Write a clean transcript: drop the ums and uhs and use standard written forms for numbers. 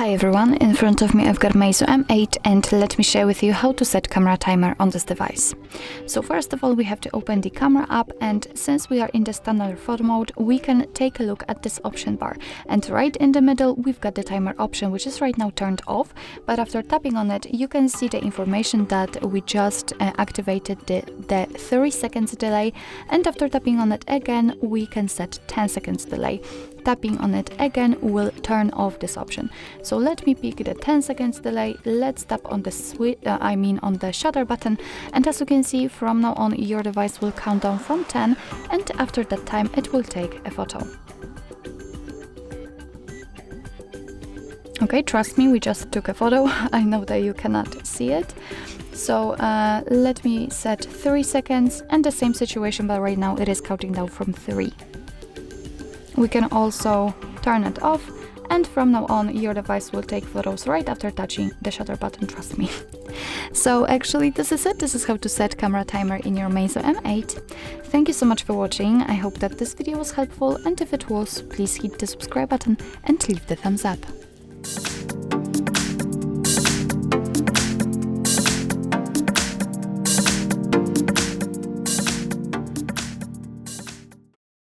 Hi everyone, in front of me I've got MEIZU M8 and let me share with you how to set camera timer on this device. So first of all we have to open the camera app, and since we are in the standard photo mode we can take a look at this option bar, and right in the middle we've got the timer option, which is right now turned off, but after tapping on it you can see the information that we just activated the 30 seconds delay, and after tapping on it again we can set 10 seconds delay. Tapping on it again will turn off this option. So let me pick the 10 seconds delay. Let's tap on the on the shutter button, and as you can see, from now on your device will count down from 10, and after that time it will take a photo. Okay, trust me, we just took a photo. I know that you cannot see it. So let me set 3 seconds, and the same situation, but right now it is counting down from 3. We can also turn it off, and from now on your device will take photos right after touching the shutter button, trust me. So actually this is it. This is how to set camera timer in your MEIZU M8. Thank you so much for watching. I hope that this video was helpful, and if it was, please hit the subscribe button and leave the thumbs up.